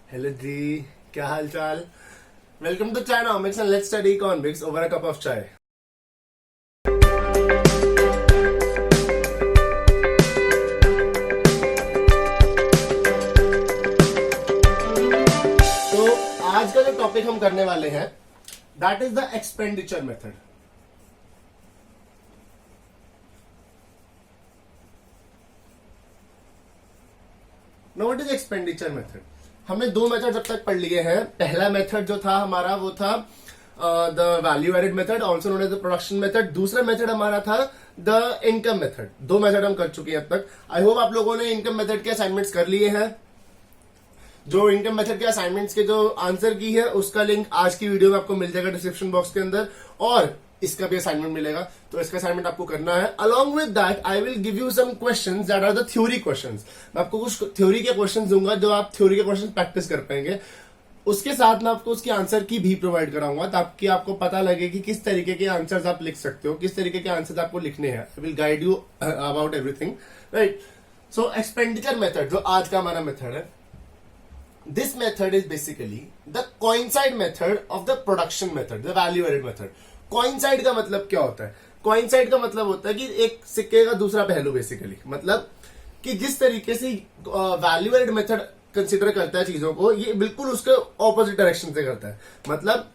Hello जी, क्या हाल चाल। Welcome to chainomics and let's study economics over a cup of chai. तो आज का जो टॉपिक हम करने वाले हैं that is the expenditure method. Know what is expenditure method. हमने दो मेथड जब तक पढ़ लिए हैं। पहला मेथड जो था हमारा वो था the value added method, also known as the production method. दूसरा मेथड हमारा था द इनकम मेथड। दो मेथड हम कर चुके हैं अब तक। आई होप आप लोगों ने इनकम मेथड के असाइनमेंट्स कर लिए हैं। जो इनकम मेथड के असाइनमेंट्स के जो आंसर की है उसका लिंक आज की वीडियो में आपको मिल जाएगा डिस्क्रिप्शन बॉक्स के अंदर, और इसका भी असाइनमेंट मिलेगा। तो इसका असाइनमेंट आपको करना है। Along with that I will give you some questions that are the theory questions. मैं आपको कुछ थ्योरी के क्वेश्चंस दूंगा जो आप थ्योरी के क्वेश्चन प्रैक्टिस कर पाएंगे। उसके साथ मैं आपको उसके आंसर की भी प्रोवाइड कराऊंगा ताकि आपको पता लगे कि किस तरीके के आंसर्स आप लिख सकते हो, किस तरीके के आंसर्स आपको लिखने हैं। I will guide you about everything, right. So expenditure method जो आज का हमारा मेथड है, this method is basically the coincide method of the production method, the value added method. Coincide का मतलब क्या होता है? कोइंसाइड का मतलब होता है कि एक सिक्के का दूसरा पहलू। बेसिकली मतलब कि जिस तरीके से वैल्यू एडेड मेथड कंसिडर करता है चीजों को, ये बिल्कुल उसके ऑपोजिट डायरेक्शन से करता है। मतलब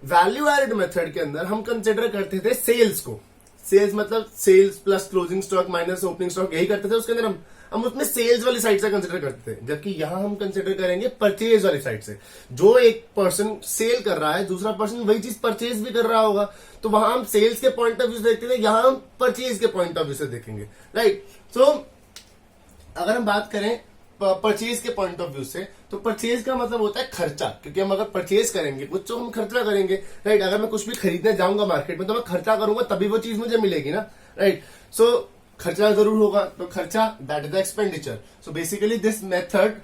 वैल्यू एडेड मेथड के अंदर हम कंसिडर करते थे सेल्स को। सेल्स मतलब sales plus closing stock minus opening stock, यही करते थे। उसके अंदर हम उसमें सेल्स वाली साइड से कंसिडर करते थे, जबकि यहां हम कंसिडर करेंगे परचेज वाली साइड से। जो एक पर्सन सेल कर रहा है, दूसरा पर्सन वही चीज परचेज भी कर रहा होगा, तो वहां हम सेल्स के पॉइंट ऑफ व्यू से देखते थे, यहां हम परचेज के पॉइंट ऑफ व्यू से देखेंगे, राइट। सो अगर हम बात करें परचेज के पॉइंट ऑफ व्यू से, तो परचेज का मतलब होता है खर्चा, क्योंकि हम अगर परचेज करेंगे कुछ तो हम खर्चा करेंगे, राइट। अगर मैं कुछ भी खरीदने जाऊंगा मार्केट में तो मैं खर्चा करूंगा, तभी वो चीज मुझे मिलेगी ना, राइट। सो खर्चा जरूर होगा, तो खर्चा that is the expenditure. So basically this method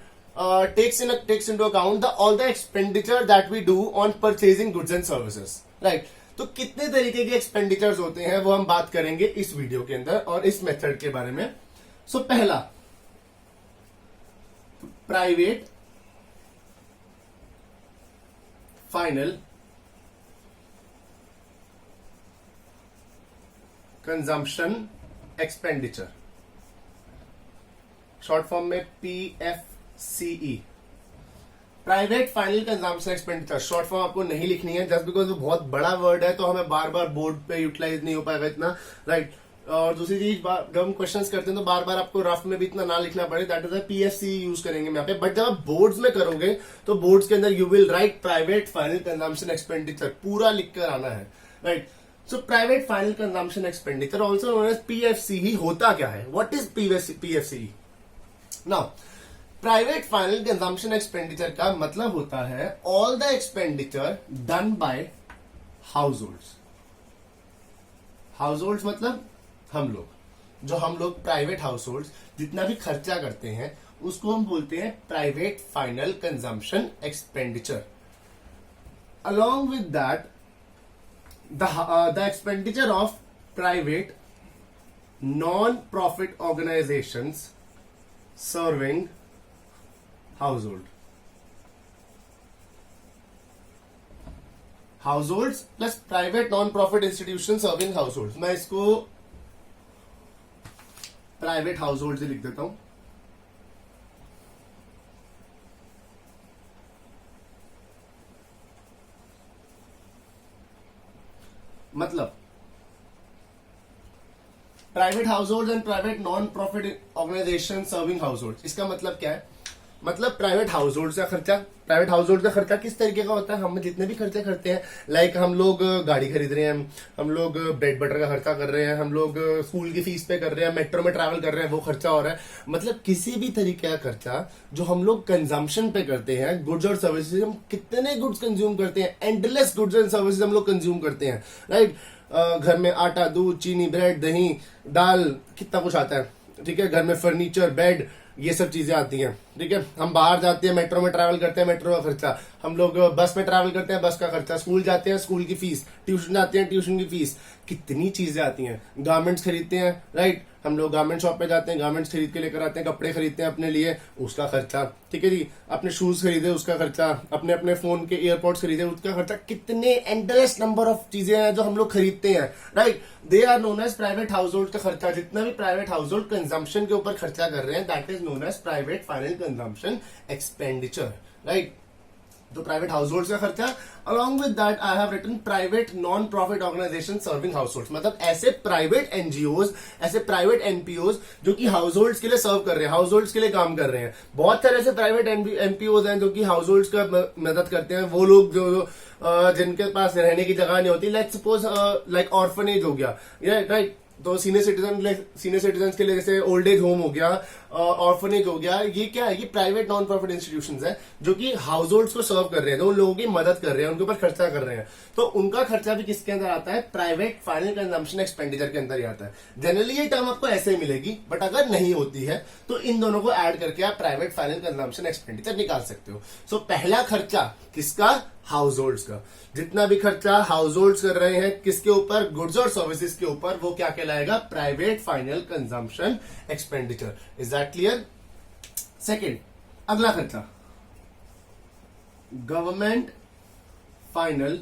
takes into account all the expenditure that we do on purchasing goods and services, right। तो कितने तरीके के एक्सपेंडिचर्स होते हैं वो हम बात करेंगे इस वीडियो के अंदर और इस मेथड के बारे में। सो पहला, private final consumption expenditure, short form में PFCE, private final consumption expenditure. Short form आपको नहीं लिखनी है जस्ट बिकॉज वो बहुत बड़ा वर्ड है, तो हमें बार बार बोर्ड पे यूटिलाइज नहीं हो पाएगा इतना, राइट। और दूसरी चीज, जब हम क्वेश्चंस करते हैं तो बार बार आपको रफ में भी इतना ना लिखना पड़े, दैट इज PFCE यूज करेंगे यहाँ पे। बट जब आप बोर्ड्स में करोगे तो बोर्ड्स के अंदर you will write private final consumption expenditure, पूरा लिख कर आना है, right. So private final consumption expenditure also known as PFCE होता क्या है? What is PFCE? Now private final consumption expenditure का मतलब होता है all the expenditure done by households. Households मतलब हम लोग, जो हम लोग प्राइवेट हाउसहोल्ड्स जितना भी खर्चा करते हैं उसको हम बोलते हैं private final consumption expenditure. Along with that the expenditure of private non-profit organizations serving households plus private non-profit institutions serving households। मैं इसको प्राइवेट हाउसहोल्ड लिख देता हूं। मतलब private household and private non profit organisation serving household, इसका मतलब क्या है? मतलब प्राइवेट हाउसहोल्ड का खर्चा। प्राइवेट हाउसहोल्ड का खर्चा किस तरीके का होता है? हम जितने भी खर्चे करते हैं, लाइक हम लोग गाड़ी खरीद रहे हैं, हम लोग ब्रेड बटर का खर्चा कर रहे हैं, हम लोग स्कूल की फीस पे कर रहे हैं, मेट्रो में ट्रैवल कर रहे हैं, वो खर्चा हो रहा है। मतलब किसी भी तरीके का खर्चा जो हम लोग कंजम्पशन पे करते हैं, गुड्स और सर्विसेज, हम कितने गुड्स कंज्यूम करते हैं, एंडलेस गुड्स एंड सर्विसेज हम लोग कंज्यूम करते हैं, राइट। घर में आटा, दूध, चीनी, ब्रेड, दही, दाल, कितना कुछ आता है, ठीक है। घर में फर्नीचर, बेड, ये सब चीजें आती हैं, ठीक है। हम बाहर जाते हैं, मेट्रो में ट्रैवल करते हैं, मेट्रो का खर्चा, हम लोग बस में ट्रैवल करते हैं, बस का खर्चा, स्कूल जाते हैं, स्कूल की फीस, ट्यूशन जाते हैं, ट्यूशन की फीस, कितनी चीजें आती हैं, गारमेंट्स खरीदते हैं, राइट, हम लोग गारमेंट शॉप पे जाते हैं, गारमेंट्स खरीद के लेकर आते हैं, कपड़े खरीदते हैं अपने लिए, उसका खर्चा, ठीक है जी, अपने शूज खरीदे उसका खर्चा, अपने अपने फोन के एयरपोर्ट्स खरीदे उसका खर्चा, कितने एंडलेस नंबर ऑफ चीजें हैं जो हम लोग खरीदते हैं, right, they are known as private household का खर्चा। जितना भी प्राइवेट हाउस होल्ड कंजम्पशन के ऊपर खर्चा कर रहे हैं, that is known as private final consumption expenditure, right. तो प्राइवेट हाउस होल्ड का खर्चा, along with that I have written private non profit organisation serving household, मतलब ऐसे प्राइवेट एनजीओज, ऐसे प्राइवेट एनपीओज जो कि हाउस होल्ड्स के लिए सर्व कर रहे हैं, हाउस होल्ड्स के लिए काम कर रहे हैं। बहुत सारे ऐसे प्राइवेट एनपीओज हैं जो कि हाउस होल्ड्स का मदद करते हैं। वो लोग जो जिनके पास रहने की जगह नहीं होती, लेट्स सपोज लाइक ऑर्फनेज हो गया, राइट, तो सीनियर सिटीजन के लिए जैसे ओल्ड एज होम हो गया, ऑर्फनेज हो गया, ये क्या है, ये प्राइवेट नॉन प्रॉफिट इंस्टीट्यूशंस है जो कि हाउस होल्ड्स को सर्व कर रहे हैं, तो उन लोगों की मदद कर रहे हैं, उनके ऊपर खर्चा कर रहे हैं। तो उनका खर्चा भी किसके अंदर आता है, प्राइवेट फाइनल कंजम्पशन एक्सपेंडिचर के अंदर ही आता है। जनरली ये टर्म आपको ऐसे ही मिलेगी, बट अगर नहीं होती है तो इन दोनों को ऐड करके आप प्राइवेट फाइनल कंजम्पशन एक्सपेंडिचर निकाल सकते हो। सो पहला खर्चा किसका, हाउस होल्ड्स का। जितना भी खर्चा हाउस होल्ड्स कर रहे हैं किसके ऊपर, गुड्स और सर्विसेज के ऊपर, वो क्या कहलाएगा, private final consumption expenditure. Is that clear? Second, अगला खर्चा government final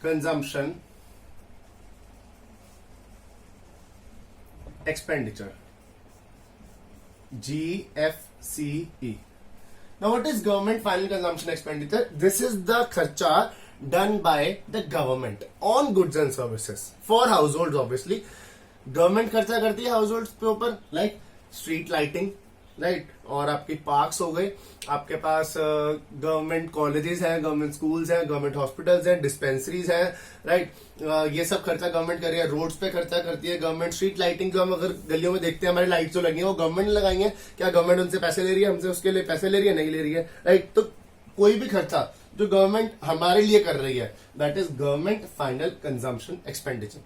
consumption expenditure, GFCE. Now what is government final consumption expenditure? This is the kharcha done by the government on goods and services for households obviously. Government खर्चा करती है households के ऊपर, like street lighting, right, और आपके parks हो गए, आपके पास गवर्नमेंट कॉलेजेस हैं, गवर्नमेंट स्कूल्स हैं, गवर्नमेंट हॉस्पिटल्स हैं, डिस्पेंसरीज हैं, राइट, ये सब खर्चा गवर्नमेंट कर रही है। रोड्स पे खर्चा करती है गवर्नमेंट। स्ट्रीट लाइटिंग जो हम अगर गलियों में देखते हैं, हमारी लाइट जो लगी है वो गवर्नमेंट ने लगाई है, क्या गवर्नमेंट उनसे पैसे ले रही है, हमसे उसके लिए पैसे ले रही है, नहीं ले रही है, राइट। तो कोई भी खर्चा जो गवर्नमेंट हमारे लिए कर रही है, that is government final consumption expenditure.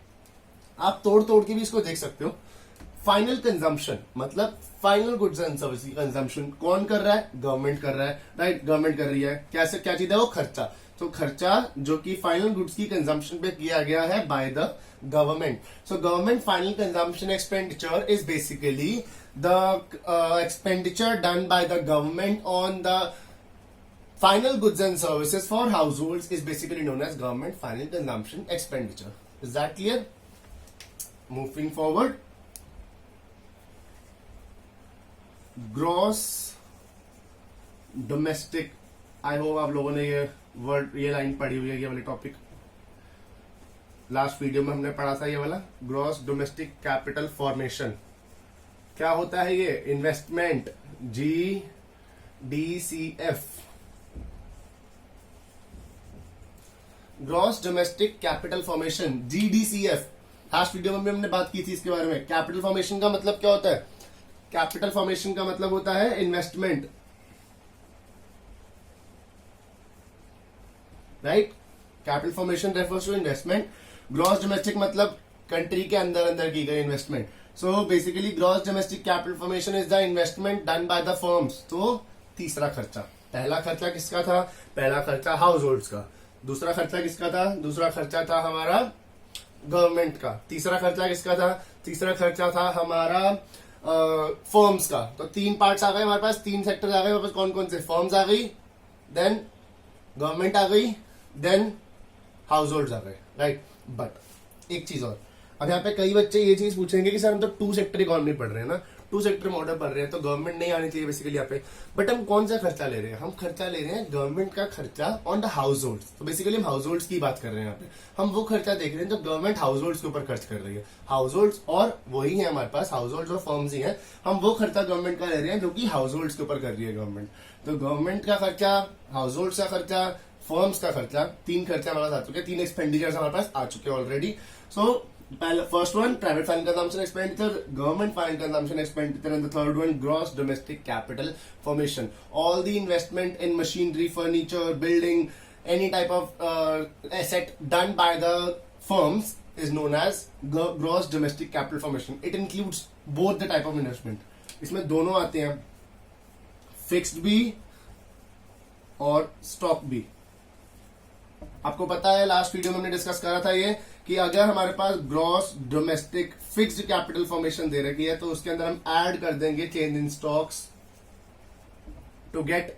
आप तोड़ तोड़ के भी इसको देख सकते हो। फाइनल कंजम्पशन मतलब फाइनल गुड्स एंड सर्विस की कंजम्पशन कौन कर रहा है, गवर्नमेंट कर रहा है, राइट, गवर्नमेंट कर रही है। कैसे, क्या चीज है वो, खर्चा। तो खर्चा जो कि फाइनल गुड्स की कंजम्पशन पे किया गया है by the government. So government final consumption expenditure is basically the expenditure done by the government on the final goods and services for households is basically known as government final consumption expenditure. Is that clear? Moving forward, gross domestic, I hope आप लोगों ने ये word, ये line पढ़ी हुई है, ये वाली टॉपिक लास्ट वीडियो में हमने पढ़ा था, ये वाला ग्रॉस डोमेस्टिक कैपिटल फॉर्मेशन। क्या होता है ये, investment, GDCF, gross domestic capital formation, GDCF। Last video में भी हमने बात की थी इसके बारे में। कैपिटल फॉर्मेशन का मतलब क्या होता है, कैपिटल फॉर्मेशन का मतलब होता है investment, right, capital formation refers to investment. Gross domestic मतलब कंट्री के अंदर अंदर की गई investment. So basically gross domestic capital formation is the investment done by the firms. तो तीसरा खर्चा, पहला खर्चा किसका था, पहला खर्चा हाउस होल्ड्स का। दूसरा खर्चा किसका था, दूसरा खर्चा था हमारा गवर्नमेंट का। तीसरा खर्चा किसका था, तीसरा खर्चा था हमारा फर्म्स का। तो तीन पार्ट्स आ गए हमारे पास, तीन सेक्टर्स आ गए हमारे पास। कौन कौन से, फर्म्स आ गई, देन गवर्नमेंट आ गई, देन हाउस होल्ड्स आ गए, राइट। बट एक चीज और, अब यहाँ पे कई बच्चे ये चीज पूछेंगे कि सर हम तो टू सेक्टर इकोनॉमी पढ़ रहे हैं ना, टू सेक्टर मॉडल पढ़ रहे हैं, तो गवर्नमेंट नहीं आनी चाहिए बेसिकली यहाँ पे। बट हम कौन सा खर्चा ले रहे हैं, हम खर्चा ले रहे हैं गवर्नमेंट का खर्चा ऑन द हाउस होल्ड्स। तो बेसिकली हम हाउस होल्ड्स की बात कर रहे हैं यहाँ पे, हम वो खर्चा देख रहे हैं जो गवर्नमेंट हाउस होल्ड्स के ऊपर खर्च कर रही है। हाउस होल्ड्स और वही है हमारे पास, हाउस होल्ड्स और फर्म्स ही है, हम वो खर्चा गवर्नमेंट का ले रहे हैं जो कि हाउस होल्ड्स के ऊपर कर रही है गवर्नमेंट। तो गवर्नमेंट का खर्चा, हाउस होल्ड्स का खर्चा, फर्म्स का खर्चा, तीन खर्चा हमारे पास आ चुके हैं, तीन एक्सपेंडिचर्स हमारे पास आ चुके हैं already. So first one, private final consumption expenditure, government final consumption expenditure, and the third one, gross domestic capital formation. All the investment in machinery, furniture, building, any type of asset done by the firms is known as gross domestic capital formation. It includes both the type of investment. इसमें दोनों आते हैं, fixed भी और stock भी। आपको पता है लास्ट वीडियो में हमने डिस्कस करा था ये कि अगर हमारे पास gross domestic fixed capital formation दे रखी है तो उसके अंदर हम ऐड कर देंगे change in stocks to get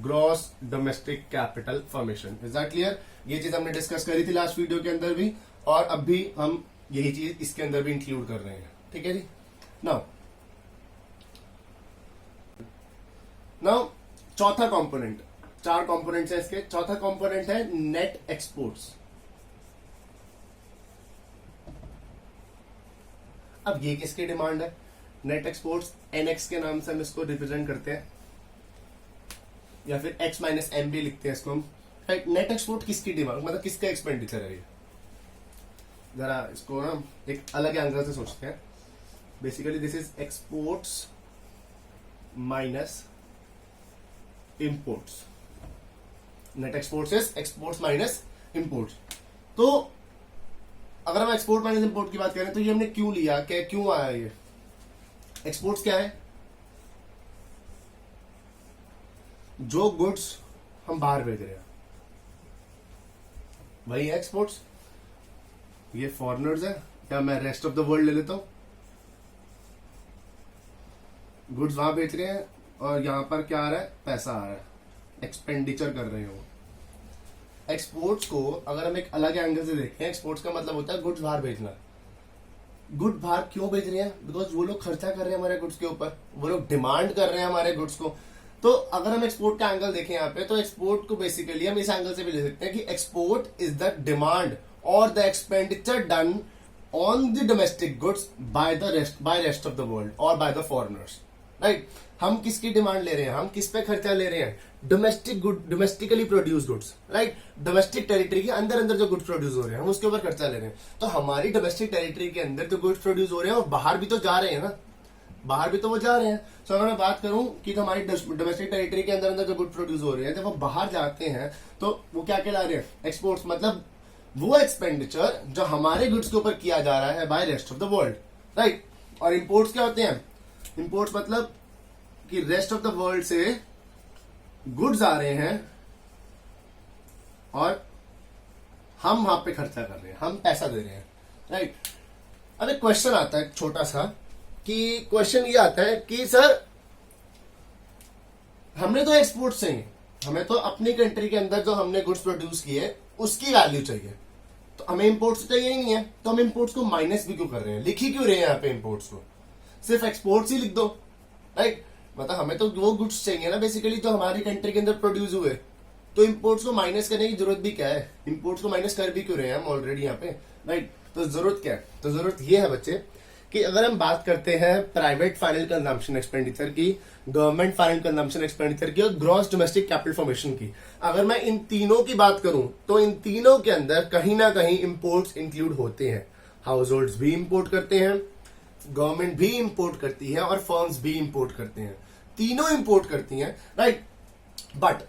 gross domestic capital formation. Is that clear? ये चीज हमने डिस्कस करी थी लास्ट वीडियो के अंदर भी, और अब भी हम यही चीज इसके अंदर भी इंक्लूड कर रहे हैं। ठीक है जी। नाउ चौथा कंपोनेंट, 4 कंपोनेंट्स है इसके। चौथा कंपोनेंट है नेट एक्सपोर्ट्स। अब ये किसकी डिमांड है? नेट एक्सपोर्ट्स एनएक्स के नाम से हम इसको रिप्रेजेंट करते हैं, या फिर एक्स माइनस एम भी लिखते हैं इसको हम। नेट एक्सपोर्ट किसकी डिमांड, मतलब किसका एक्सपेंडिचर है ये? जरा इसको ना एक अलग एंगल से सोचते हैं। Basically this is exports minus imports. Net exports is exports minus imports. तो अगर हम एक्सपोर्ट माइनस इंपोर्ट की बात करें तो ये हमने क्यों लिया, क्या क्यों आया ये? एक्सपोर्ट्स क्या है? जो गुड्स हम बाहर भेज रहे हैं वही है एक्सपोर्ट्स। ये फॉरेनर्स है, या मैं रेस्ट ऑफ द वर्ल्ड ले लेता हूं। गुड्स वहां बेच रहे हैं और यहां पर क्या आ रहा है? पैसा आ रहा है, एक्सपेंडिचर कर रहे हो। एक्सपोर्ट्स को अगर हम एक अलग एंगल से देखें, एक्सपोर्ट्स का मतलब होता है गुड्स बाहर भेजना। गुड बाहर क्यों भेज रहे हैं? बिकॉज वो लोग खर्चा कर रहे हैं हमारे गुड्स के ऊपर, वो लोग डिमांड कर रहे हैं हमारे गुड्स को। तो अगर हम एक्सपोर्ट का एंगल देखें यहाँ पे, तो एक्सपोर्ट को बेसिकली हम इस एंगल से भी ले सकते हैं कि एक्सपोर्ट इज द डिमांड और the expenditure done on the domestic goods by rest of the world और बाय द फॉरेनर्स। राइट? हम किसकी डिमांड ले रहे हैं, हम किस पे खर्चा ले रहे हैं? Domestically produce goods. Right? Domestic territory के अंदर जो गुड्स प्रोड्यूस हो रहे हैं हम उसके ऊपर खर्चा ले रहे हैं। तो हमारी डोमेस्टिक टेरिटरी के अंदर जो गुड्स प्रोड्यूस हो रहे हैं और बाहर भी तो जा रहे हैं ना, बाहर भी तो वो जा रहे हैं। सो अगर मैं बात करूं कि हमारी डोमेस्टिक टेरिटरी के अंदर जो गुड प्रोड्यूस हो रहे हैं, जब वो बाहर जाते हैं तो वो क्या कहला रहे हैं? एक्सपोर्ट्स। मतलब वो एक्सपेंडिचर जो हमारे गुड्स के ऊपर किया जा रहा है by rest of the world. Right? और इंपोर्ट्स क्या होते हैं? इंपोर्ट्स मतलब कि रेस्ट ऑफ द वर्ल्ड से गुड्स आ रहे हैं और हम वहां पे खर्चा कर रहे हैं, हम पैसा दे रहे हैं। राइट? अब एक क्वेश्चन आता है छोटा सा, कि क्वेश्चन ये आता है कि सर हमने तो एक्सपोर्ट चाहिए, हमें तो अपनी कंट्री के अंदर जो हमने गुड्स प्रोड्यूस किए उसकी वैल्यू चाहिए, तो हमें इंपोर्ट्स चाहिए ही नहीं है, तो हम इंपोर्ट्स को माइनस भी क्यों कर रहे हैं? लिख ही क्यों रहे हैं यहाँ पे इंपोर्ट्स को? सिर्फ एक्सपोर्ट्स ही लिख दो। राइट? मतलब हमें तो वो गुड्स चाहिए ना बेसिकली जो हमारी कंट्री के अंदर प्रोड्यूस हुए, तो इंपोर्ट्स को माइनस करने की जरूरत भी क्या है? इंपोर्ट्स को माइनस कर भी क्यों रहे हैं हम ऑलरेडी यहाँ पे? राइट? तो जरूरत क्या है? तो जरूरत ये है बच्चे कि अगर हम बात करते हैं प्राइवेट फाइनल कंजम्पशन एक्सपेंडिचर की, गवर्नमेंट फाइनल कंजम्पशन एक्सपेंडिचर की और ग्रॉस डोमेस्टिक कैपिटल फॉर्मेशन की, अगर मैं इन तीनों की बात करूं तो इन तीनों के अंदर कहीं ना कहीं इंपोर्ट्स इंक्लूड होते हैं। हाउस होल्ड्स भी इंपोर्ट करते हैं, गवर्नमेंट भी इंपोर्ट करती है और फर्म्स भी इंपोर्ट करते हैं, तीनों इंपोर्ट करती हैं। राइट? बट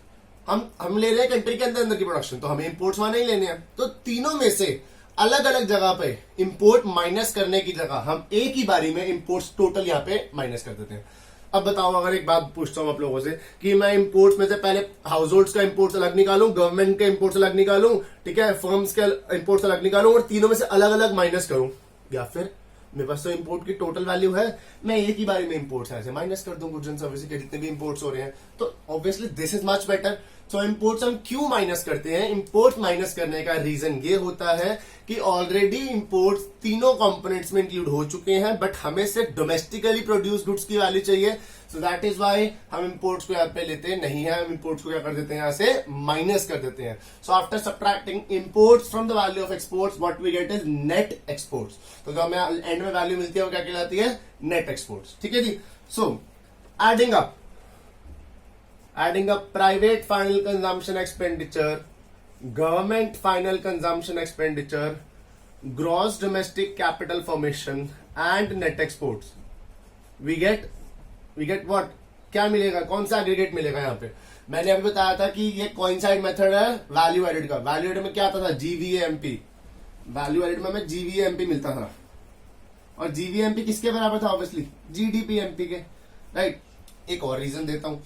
हम ले रहे हैं कंट्री के अंदर की प्रोडक्शन, तो हमें इंपोर्ट्स वहां नहीं लेने हैं। तो तीनों में से अलग अलग जगह पे इंपोर्ट माइनस करने की जगह हम एक ही बारी में इंपोर्ट्स टोटल यहाँ पे माइनस कर देते हैं। अब बताओ, अगर एक बात पूछता हूं आप लोगों से कि मैं इंपोर्ट्स में से पहले हाउस होल्ड्स का इंपोर्ट्स अलग निकालूं, गवर्नमेंट के इंपोर्ट्स अलग निकालूं, ठीक है, फर्म्स के इंपोर्ट्स अलग निकालूं और तीनों में से अलग अलग माइनस करूं, या फिर मेरे पास तो इंपोर्ट की टोटल वैल्यू है, मैं एक ही बारी में इंपोर्ट्स ऐसे माइनस कर दूं गुड्स एंड सर्विसेज के जितने भी इंपोर्ट्स हो रहे हैं, तो obviously this is much better. So imports हम क्यों माइनस करते हैं? इंपोर्ट्स माइनस करने का रीजन ये होता है कि ऑलरेडी इंपोर्ट्स तीनों कंपोनेंट्स में इंक्लूड हो चुके हैं, बट हमें सिर्फ डोमेस्टिकली प्रोड्यूस गुड्स की वैल्यू चाहिए। सो दैट इज वाई हम इंपोर्ट्स को यहाँ पे लेते नहीं है, हम इंपोर्ट्स को क्या कर देते हैं? यहाँ से माइनस कर देते हैं। So after subtracting imports from the value of exports what we get is net exports. तो जो हमें एंड में वैल्यू मिलती है वो क्या कहलाती है? Net exports. ठीक है जी। सो adding up private final consumption expenditure, government final consumption expenditure, gross domestic capital formation and net exports, we get what? क्या मिलेगा? कौन सा एग्रीगेट मिलेगा यहाँ पे? मैंने अभी बताया था कि ये कोइंसाइड मेथड है वैल्यू एडेड का। वैल्यू एडेड में क्या आता था? जीवीएमपी। वैल्यू एडेड में हमें जीवीएमपी मिलता था, और जीवीएमपी किसके बराबर था? ऑब्वियसली जीडीपीएमपी के। राइट? एक और रीजन देता हूं,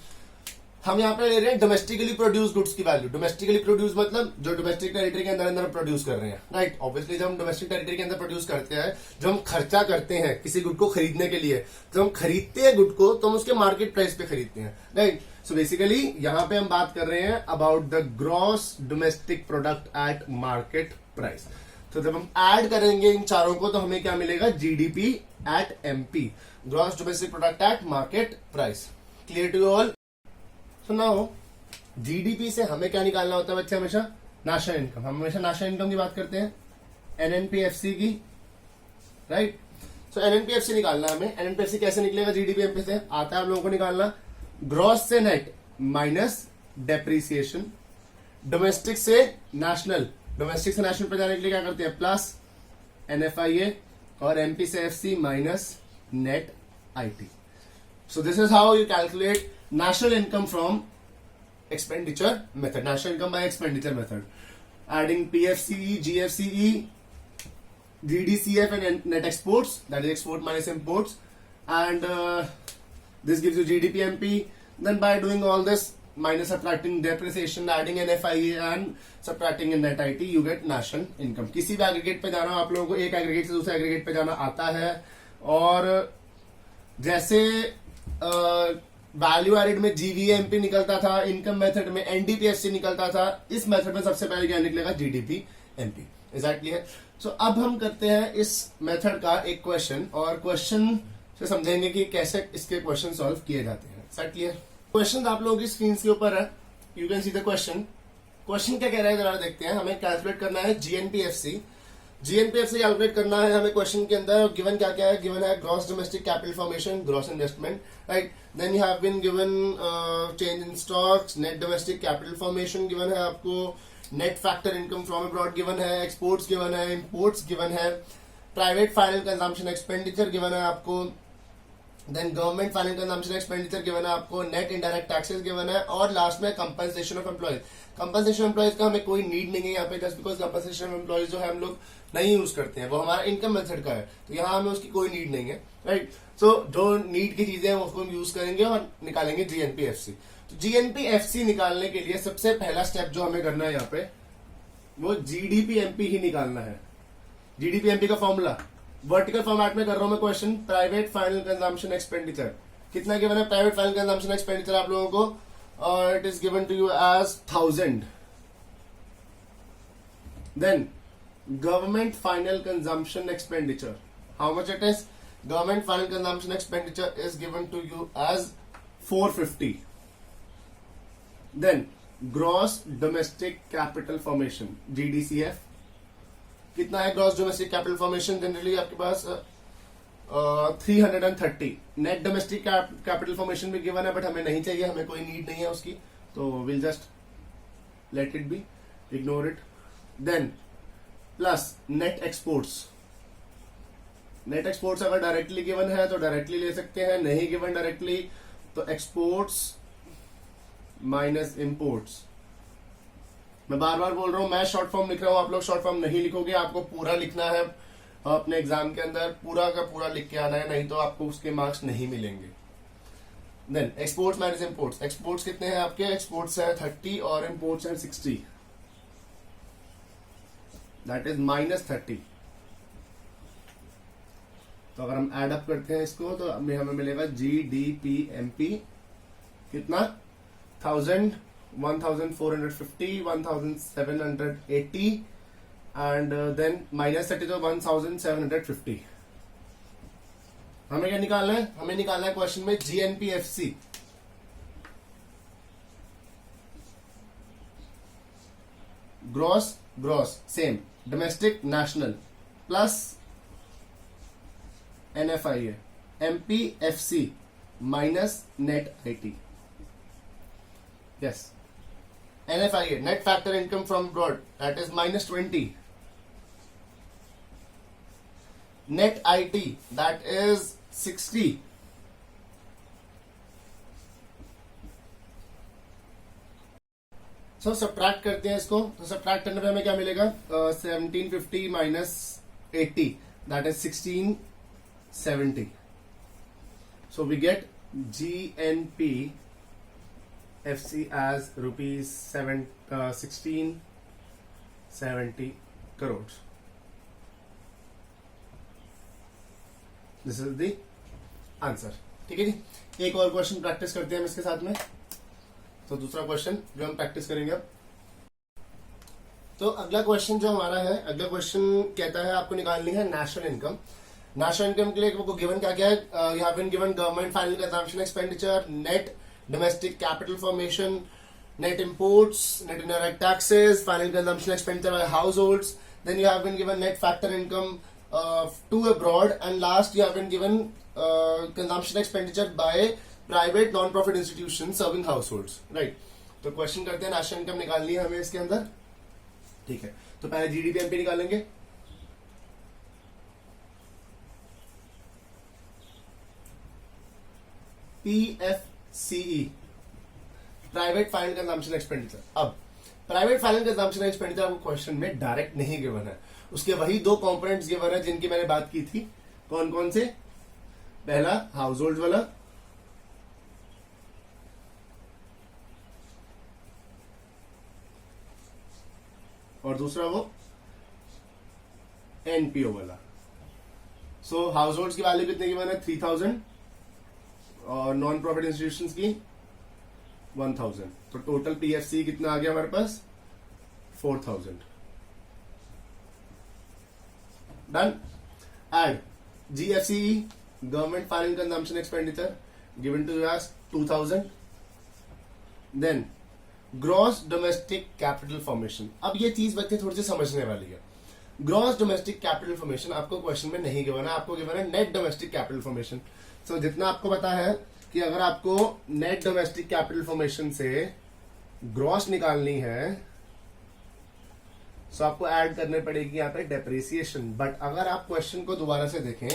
हम यहाँ पे ले रहे हैं डोमेस्टिकली प्रोड्यूस गुड्स की वैल्यू। डोमेस्टिकली प्रोड्यूस मतलब जो डोमेस्टिक टेरिटरी के अंदर प्रोड्यूस कर रहे हैं, राइट। ऑब्वियसली जब हम डोमेस्टिक टेरिटरी के अंदर प्रोड्यूस करते हैं, जब हम खर्चा करते हैं किसी गुड को खरीदने के लिए, जब हम खरीदते हैं गुड को तो हम उसके मार्केट प्राइस पे खरीदते हैं, राइट। सो बेसिकली यहाँ पे हम बात कर रहे हैं about the gross domestic product at market price. तो जब हम ऐड करेंगे इन चारों को तो हमें क्या मिलेगा, GDP at MP, gross domestic product at market price. Clear to you all? तो नाउ जीडीपी से हमें क्या निकालना होता है बच्चे, हमेशा नेशनल इनकम। हम हमेशा नेशनल इनकम की बात करते हैं, एनएनपीएफसी की, राइट। सो एनएनपीएफसी निकालना है हमें। एनएनपीएफसी कैसे निकलेगा जीडीपी एमपी से? आता है हम लोगों को निकालना ग्रॉस से नेट माइनस डेप्रिसिएशन, डोमेस्टिक से नेशनल, डोमेस्टिक से नेशनल पे जाने के लिए क्या करते हैं, प्लस एनएफआईए, और एमपी से FC minus net IT. So this is how you calculate national income from expenditure method, national income by expenditure method, adding PFCE, GFCE, GDCF and net exports, that is export minus imports, and this gives you GDP MP. Then by doing all this, minus subtracting depreciation, adding NFIE and subtracting in net IT, you get national income. किसी भी aggregate पे जाना, आप लोगों को एक aggregate से दूसरे एग्रीगेट पे जाना आता है, और जैसे वैल्यू एडेड में जीवीएमपी निकलता था, इनकम मेथड में एनडीपीएफसी निकलता था, इस मेथड में सबसे पहले क्या निकलेगा, जीडीपी एमपी। एग्जैक्टली है। सो अब हम करते हैं इस मेथड का एक क्वेश्चन, और क्वेश्चन से समझेंगे कि कैसे इसके क्वेश्चन सॉल्व किए जाते हैं। एग्जैक्टली है। क्वेश्चन आप लोगों की स्क्रीन के ऊपर है, you can see the question. Question क्या कह रहा है जरा देखते हैं। हमें कैलकुलेट करना है जीएनपीएफसी। जीएनपीएफसी कैलकुलेट करना है हमें क्वेश्चन के अंदर। गिवन क्या क्या है, गिवन है gross domestic capital formation, gross investment, right. Then you have been given change in stocks, net domestic capital formation given है आपको, net factor income from abroad given है, एक्सपोर्ट्स गिवन है, इंपोर्ट्स गिवन है, private final consumption expenditure given है आपको, then government final consumption expenditure given है आपको, net indirect taxes given है, और लास्ट में compensation of employees. Compensation employees का हमें कोई नीड नहीं है यहाँ पे, just because compensation of employees जो है हम लोग नहीं यूज करते हैं, वो हमारा इनकम मेथड का है, तो यहाँ हमें उसकी कोई नीड नहीं है, राइट। सो जो नीड की चीजें हैं उसको हम यूज करेंगे और निकालेंगे जीएनपीएफसी। तो जीएनपीएफसी निकालने के लिए सबसे पहला स्टेप जो हमें करना है यहाँ पे, वो जीडीपीएमपी ही निकालना है। जीडीपीएमपी का फॉर्मूला वर्टिकल फॉर्मेट में कर रहा हूं मैं question. Private final consumption expenditure कितना गिवन है, प्राइवेट फाइनल कंजम्पशन एक्सपेंडिचर आप लोगों को, और it is given to you as 1000। Then government final consumption expenditure, how much it is, government final consumption expenditure is given to you as 450। Then gross domestic capital formation GDCF कितना है, gross domestic capital formation generally आपके पास 330। Net domestic capital formation भी given है, but हमें नहीं चाहिए, हमें कोई नीड नहीं है उसकी, तो will just let it be, ignore it. Then plus net exports. Net exports अगर डायरेक्टली गिवन है तो डायरेक्टली ले सकते हैं, नहीं गिवन डायरेक्टली तो एक्सपोर्ट्स माइनस इंपोर्ट्स। मैं बार बार बोल रहा हूं, मैं शॉर्ट फॉर्म लिख रहा हूं, आप लोग शॉर्ट फॉर्म नहीं लिखोगे, आपको पूरा लिखना है अपने एग्जाम के अंदर, पूरा का पूरा लिख के आना है, नहीं तो आपको उसके मार्क्स नहीं मिलेंगे। Then exports minus imports. Exports कितने हैं आपके, एक्सपोर्ट्स है 30 और इंपोर्ट्स है 60, दैट इज -30। तो अगर हम एड अप करते हैं इसको तो हमें मिलेगा जीडीपीएमपी कितना, 1000, 1450, 1780 एंड देन -30 तो 1750। हमें क्या निकालना है, हमें निकालना है क्वेश्चन में GNPFC. Gross gross same, domestic national plus NFIA, MPFC minus net IT. Yes. NFIA, net factor income from abroad, that is -20. Net IT, that is 60. So subtract करते हैं इसको, तो subtract करने पे हमें क्या मिलेगा, 1750 minus 80, that is 1670. So we get GNP FC as rupees 1670 crores. This is the answer. ठीक है जी. एक और क्वेश्चन प्रैक्टिस करते हैं हम इसके साथ में. तो दूसरा क्वेश्चन जो हम प्रैक्टिस करेंगे अब. तो अगला क्वेश्चन जो हमारा है, अगला क्वेश्चन कहता है आपको निकालनी है नेशनल इनकम. नेशनल इनकम के लिए आपको गिवन क्या क्या है? You have been given government final consumption expenditure, net domestic capital formation, net imports, net indirect taxes, final consumption expenditure by households. Then you have been given net factor income to abroad, and last you have been given consumption expenditure by private non-profit institutions serving households. Right? तो question करते हैं, national income निकालनी है हमें इसके अंदर. ठीक है, तो पहले जीडीपी एमपी निकालेंगे. PFCE, private final consumption expenditure. अब प्राइवेट फाइनल कंजम्पशन एक्सपेंडिचर आपको क्वेश्चन में डायरेक्ट नहीं गिवन है. उसके वही दो कंपोनेंट्स गिवन है जिनकी मैंने बात की थी. कौन कौन से? पहला हाउस होल्ड वाला, और दूसरा वो एनपीओ वाला. सो हाउस होल्ड की वैल्यू कितने गिवन है? 3000, और नॉन प्रॉफिट इंस्टीट्यूशंस की 1000. तो टोटल पीएफसी कितना आ गया हमारे पास? 4000. Done. Add GFCE, government final consumption expenditure, given to as 2000. Then gross domestic capital formation. अब ये चीज बच्चे थोड़ी सी समझने वाली है. ग्रॉस डोमेस्टिक कैपिटल फॉर्मेशन आपको क्वेश्चन में नहीं गिवन है, आपको गिवन है net domestic capital formation. So जितना आपको पता है कि अगर आपको नेट डोमेस्टिक कैपिटल फॉर्मेशन से ग्रॉस निकालनी है, सो आपको ऐड करने पड़ेगी यहाँ पे डेप्रिसिएशन. बट अगर आप क्वेश्चन को दोबारा से देखें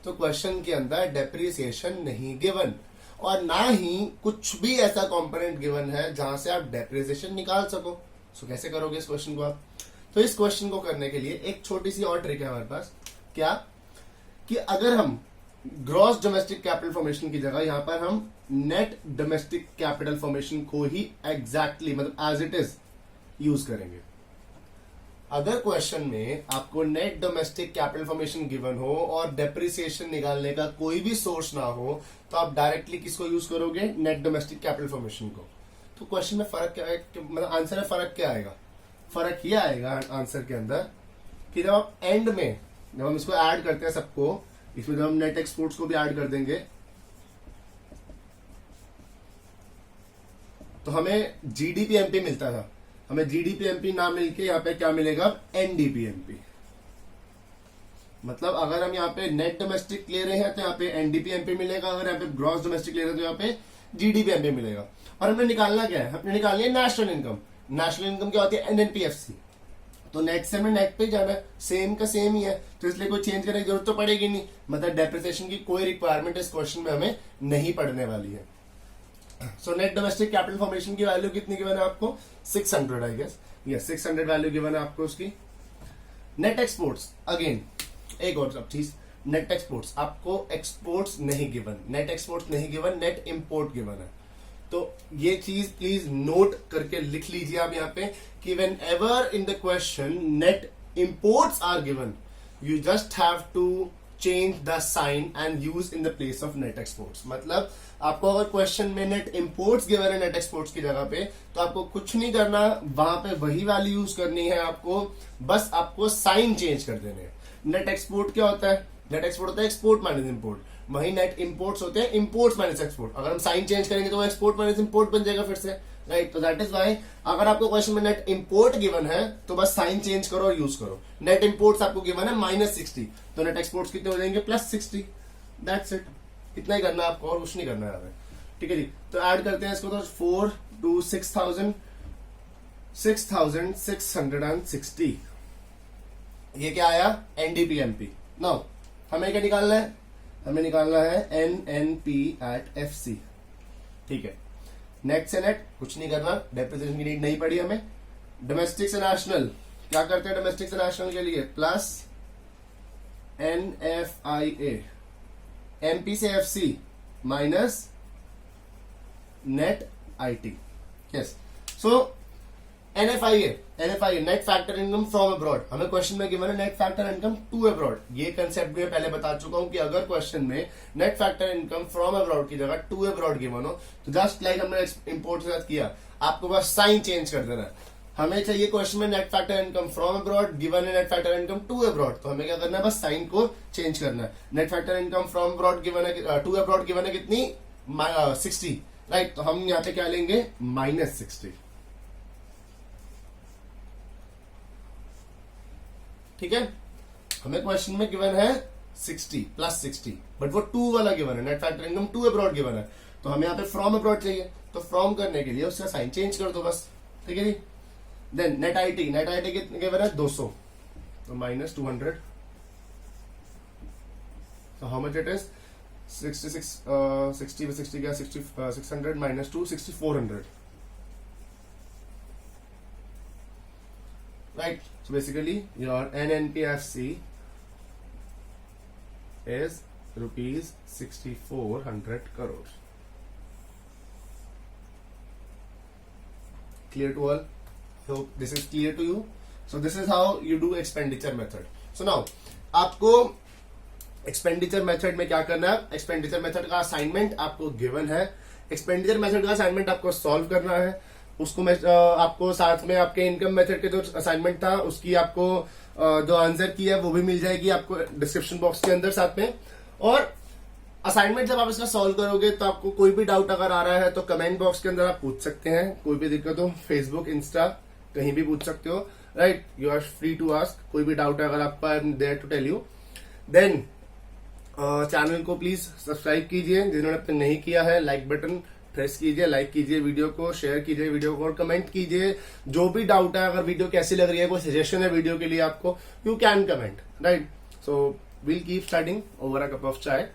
तो क्वेश्चन के अंदर डेप्रिसिएशन नहीं गिवन, और ना ही कुछ भी ऐसा कंपोनेंट गिवन है जहां से आप डेप्रिसिएशन निकाल सको. सो कैसे करोगे इस क्वेश्चन को आप? तो इस क्वेश्चन को करने के लिए एक छोटी सी और ट्रिक है हमारे पास. क्या? कि अगर हम ग्रॉस डोमेस्टिक कैपिटल फॉर्मेशन की जगह यहां पर हम नेट डोमेस्टिक कैपिटल फॉर्मेशन को ही एग्जैक्टली मतलब एज इट इज यूज करेंगे. अगर क्वेश्चन में आपको net domestic capital formation given हो और डेप्रिसिएशन निकालने का कोई भी सोर्स ना हो, तो आप डायरेक्टली किसको यूज करोगे? नेट डोमेस्टिक कैपिटल फॉर्मेशन को. तो क्वेश्चन में फर्क क्या है, मतलब आंसर में फर्क क्या आएगा? फर्क ये आएगा आंसर के अंदर कि जब आप एंड में, जब हम इसको ऐड करते हैं सबको, इसमें जब हम नेट एक्सपोर्ट्स को भी ऐड कर देंगे, तो हमें जीडीपीएमपी मिलता था. हमें जीडीपीएमपी ना मिलके यहाँ पे क्या मिलेगा? एनडीपीएमपी. मतलब अगर हम यहाँ पे नेट डोमेस्टिक ले रहे हैं तो यहाँ पे एनडीपीएमपी मिलेगा, अगर यहाँ पे ग्रॉस डोमेस्टिक ले रहे हैं तो यहाँ पे जीडीपीएमपी मिलेगा. और हमें निकालना क्या है? हमने निकालनी है नेशनल इनकम. नेशनल इनकम क्या होती है? एनएनपीएफसी. तो नेट से हमें नेट पे जाना है, सेम का सेम ही है, तो इसलिए कोई चेंज करने की जरूरत तो पड़ेगी नहीं. मतलब डेप्रिसिएशन की कोई रिक्वायरमेंट इस क्वेश्चन में हमें नहीं पड़ने वाली है. So net domestic capital formation की वैल्यू कितनी गिवन है आपको? 600 I guess. Yes, 600 value given है आपको उसकी. नेट एक्सपोर्ट्स, अगेन एक और सब चीज, नेट एक्सपोर्ट्स आपको एक्सपोर्ट्स नहीं गिवन, नेट एक्सपोर्ट्स नहीं गिवन, नेट इंपोर्ट गिवन है. तो ये चीज प्लीज नोट करके लिख लीजिए आप यहाँ पे कि whenever in the question net imports are given, you just have to change the sign and use in the place of net exports. मतलब आपको अगर क्वेश्चन में नेट इंपोर्ट्स गिवन है नेट एक्सपोर्ट्स की जगह पे, तो आपको कुछ नहीं करना, वहां पे वही वैल्यू यूज करनी है आपको, बस आपको साइन चेंज कर देने हैं. नेट एक्सपोर्ट क्या होता है? नेट एक्सपोर्ट होता है एक्सपोर्ट माइनस इंपोर्ट. वही नेट इंपोर्ट्स होते हैं इंपोर्ट्स माइनस एक्सपोर्ट. अगर हम साइन चेंज करेंगे तो वो एक्सपोर्ट माइनस इंपोर्ट बन जाएगा फिर से. राइट? तो दैट इज वाई अगर आपको क्वेश्चन में नेट इंपोर्ट गिवन है तो बस साइन चेंज करो और यूज करो. नेट इंपोर्ट्स आपको गिवन है -60, तो नेट एक्सपोर्ट्स कितने हो जाएंगे? +60. That's it. इतना ही करना है आपको और कुछ नहीं करना है. ठीक है जी. तो ऐड करते हैं इसको. तो 4 to 6000, 6660. ये क्या आया? एनडीपीएमपी. नाउ हमें क्या निकालना है? हमें निकालना है एनएनपी एट एफसी. ठीक है. नेट से नेट कुछ नहीं करना, डेप्रिसिएशन की नीड नहीं पड़ी हमें. डोमेस्टिक से नेशनल क्या करते हैं? डोमेस्टिक से नेशनल के लिए प्लस NFIA, एमपी से FC minus net IT. Yes so NFI net factor income from abroad, हमें क्वेश्चन में गिवन है net factor income to abroad. ये कंसेप्ट भी मैं पहले बता चुका हूं कि अगर क्वेश्चन में net factor income from abroad की जगह टू अब्रॉड गिवन हो तो जस्ट लाइक हमने इंपोर्ट के साथ किया, आपको बस साइन चेंज कर देना है। हमें चाहिए क्वेश्चन में net factor income from abroad, given है net factor income to abroad, तो हमें क्या करना है, बस साइन को चेंज करना है। Net factor income from abroad given है, टू अब्रॉड गिवन है कितनी, 60, राइट। तो हम यहाँ पे क्या लेंगे, -60, ठीक है। हमें क्वेश्चन में गिवन है 60 + 60, बट वो 2 वाला गिवन है, net factor income to abroad given है, तो हमें यहाँ पे फ्रॉम अब्रॉड चाहिए, तो फ्रॉम करने के लिए उसका साइन चेंज कर दो बस, ठीक है जी। देन नेट आईटी कितने गिवन है, 200, तो -200, so how much it is 66 60 with 60 क्या 600 -2 6400, right? So basically your NNPFC is rupees 6400 crores. Clear to all? Hope this is clear to you. So this is how you do expenditure method. So now आपको expenditure method में क्या करना है, expenditure method का assignment आपको given है, expenditure method का assignment आपको सॉल्व करना है, उसको मैं आपको साथ में आपके इनकम मेथड के जो असाइनमेंट था उसकी आपको जो आंसर की है वो भी मिल जाएगी आपको डिस्क्रिप्शन बॉक्स के अंदर साथ में। और असाइनमेंट जब आप इसका सॉल्व करोगे तो आपको कोई भी डाउट अगर आ रहा है तो कमेंट बॉक्स के अंदर आप पूछ सकते हैं, कोई भी दिक्कत हो फेसबुक इंस्टा कहीं भी पूछ सकते हो, right. You are free to ask, कोई भी डाउट है अगर आपका, I am there to tell you. Then channel को प्लीज सब्सक्राइब कीजिए, जिन्होंने अब तक नहीं किया है लाइक बटन प्रेस कीजिए, लाइक कीजिए वीडियो को, शेयर कीजिए वीडियो को और कमेंट कीजिए जो भी डाउट है। अगर वीडियो कैसी लग रही है, कोई सजेशन है वीडियो के लिए आपको, you can comment, right. So we'll keep studying over a cup of चाय।